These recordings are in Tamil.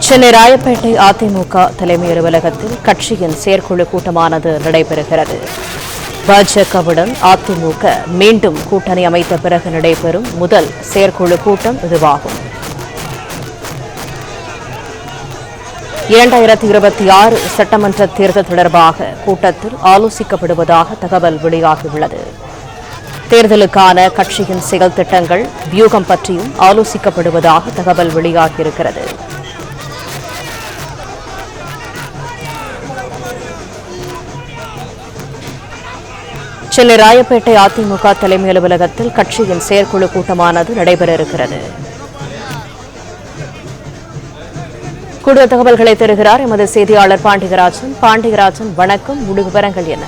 சென்னை ராயப்பேட்டை அதிமுக தலைமை அலுவலகத்தில் கட்சியின் செயற்குழு கூட்டமானது நடைபெறுகிறது. பாஜகவுடன் அதிமுக மீண்டும் கூட்டணி அமைத்த பிறகு நடைபெறும் முதல் செயற்குழு கூட்டம் இதுவாகும். 2026 சட்டமன்ற தேர்தல் தொடர்பாக கூட்டத்தில் ஆலோசிக்கப்படுவதாக தகவல் வெளியாகியுள்ளது. தேர்தலுக்கான கட்சியின் செயல் திட்டங்கள், வியூகம் பற்றியும் ஆலோசிக்கப்படுவதாக தகவல் வெளியாகியிருக்கிறது. சென்னை ராயப்பேட்டை அதிமுக தலைமை அலுவலகத்தில் கட்சியின் செயற்குழு கூட்டமானது நடைபெற இருக்கிறது. கூடுதல் தகவல்களை தருகிறார் எமது செய்தியாளர் பாண்டியராஜன். வணக்கம், முழு விவரங்கள் என்ன?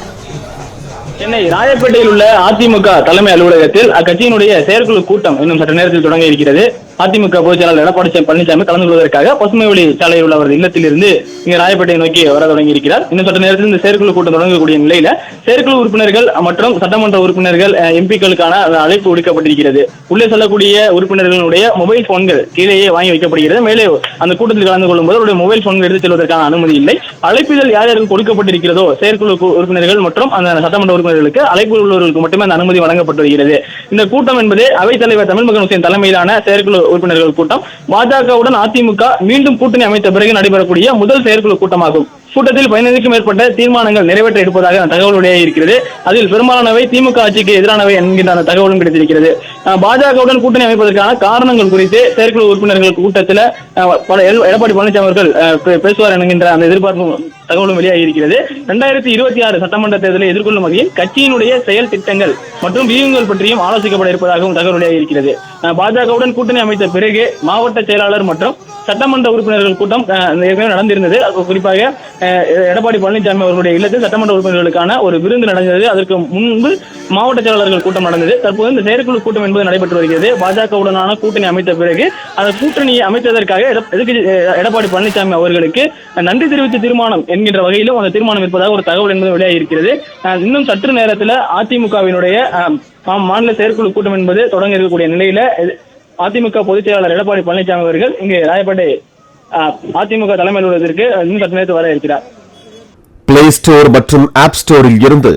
சென்னை ராயப்பேட்டையில் உள்ள அதிமுக தலைமை அலுவலகத்தில் அக்கட்சியினுடைய செயற்குழு கூட்டம் இன்னும் சற்று நேரத்தில் தொடங்க இருக்கிறது. அதிமுக பொதுச் செயலாளர் எடப்பாடி பழனிசாமி கலந்து கொள்வதற்காக பசுமை வழி சாலையில் உள்ள அவரது இல்லத்தில் இருந்து இங்கு ராயப்பேட்டையை நோக்கி வர தொடங்கி இருக்கிறார். இன்னும் சற்று நேரத்தில் இந்த செயற்குழு கூட்டம் தொடங்கக்கூடிய நிலையில செயற்குழு உறுப்பினர்கள் மற்றும் சட்டமன்ற உறுப்பினர்கள் எம்பிக்களுக்கான அழைப்பு விடுக்கப்பட்டிருக்கிறது. உள்ளே செல்லக்கூடிய உறுப்பினர்களுடைய மொபைல் போன்கள் கீழேயே வாங்கி வைக்கப்படுகிறது. மேலே அந்த கூட்டத்தில் கலந்து கொள்ளும் போது அவருடைய மொபைல் போன்கள் எடுத்துச் செல்வதற்கான அனுமதி இல்லை. அழைப்புகள் யார் யாருக்கு கொடுக்கப்பட்டிருக்கிறதோ செயற்குழு உறுப்பினர்கள் மற்றும் அந்த சட்டமன்ற உறுப்பினர்களுக்கு அழைப்பு உள்ளவர்களுக்கு மட்டுமே அந்த அனுமதி வழங்கப்பட்டு வருகிறது. இந்த கூட்டம் என்பது அவைத்தலைவர் தமிழ்மகன் ஹுசேன் தலைமையிலான செயற்குழு உறுப்பினர்கள் கூட்டம். பாஜகவுடன் அதிமுக மீண்டும் கூட்டணி அமைத்த பிறகு நடைபெறக்கூடிய முதல் செயற்குழு கூட்டமாகும். கூட்டத்தில் 15க்கும் மேற்பட்ட தீர்மானங்கள் நிறைவேற்ற இருப்பதாக தகவல் வெளியாகியிருக்கிறது. அதில் பெரும்பாலானவை திமுக ஆட்சிக்கு எதிரானவை என்கின்ற தகவலும் கிடைத்திருக்கிறது. பாஜகவுடன் கூட்டணி அமைப்பதற்கான காரணங்கள் குறித்து செயற்குழு உறுப்பினர்கள் கூட்டத்தில் எடப்பாடி பழனிசாமி அவர்கள் பேசுவார் என்கின்ற அந்த எதிர்பார்ப்பு தகவலும் வெளியாகியிருக்கிறது. 2026 சட்டமன்ற தேர்தலை எதிர்கொள்ளும் வகையில் கட்சியினுடைய செயல் திட்டங்கள் மற்றும் வியூகங்கள் பற்றியும் ஆலோசிக்கப்பட இருப்பதாகவும் தகவல் வெளியாகியிருக்கிறது. பாஜகவுடன் கூட்டணி அமைத்த பிறகு மாவட்ட செயலாளர் மற்றும் சட்டமன்ற உறுப்பினர்கள் கூட்டம் ஏற்கனவே நடந்திருந்தது. குறிப்பாக எடப்பாடி பழனிசாமி அவர்களுடைய இல்லத்தில் சட்டமன்ற உறுப்பினர்களுக்கான ஒரு விருந்து நடந்தது. அதற்கு முன்பு மாவட்ட செயலாளர்கள் கூட்டம் நடந்தது. தற்போது இந்த செயற்குழு கூட்டம் என்பது நடைபெற்று வருகிறது. பாஜகவுடனான கூட்டணி அமைத்த பிறகு அந்த கூட்டணியை அமைத்ததற்காக எடப்பாடி பழனிசாமி அவர்களுக்கு நன்றி தெரிவித்த தீர்மானம் என்கின்ற வகையிலும் அந்த தீர்மானம் இருப்பதாக ஒரு தகவல் என்பது வெளியாகியிருக்கிறது. இன்னும் சற்று நேரத்தில் அதிமுகவினுடைய மாநில செயற்குழு கூட்டம் என்பது தொடங்க இருக்கக்கூடிய நிலையில அதிமுக பொதுச் செயலாளர் எடப்பாடி பழனிசாமி அவர்கள் இங்கு ராயப்பேட்டை அதிமுக தலைமை அலுவலகத்திற்கு இன்னும் சற்று நேரத்தில் வர இருக்கிறார். பிளே ஸ்டோர் மற்றும் ஆப் ஸ்டோரில் இருந்து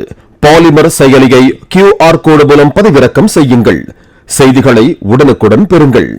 பாலிமர் செயலியை QR கோடு மூலம் பதிவிறக்கம் செய்யுங்கள். செய்திகளை உடனுக்குடன் பெறுங்கள்.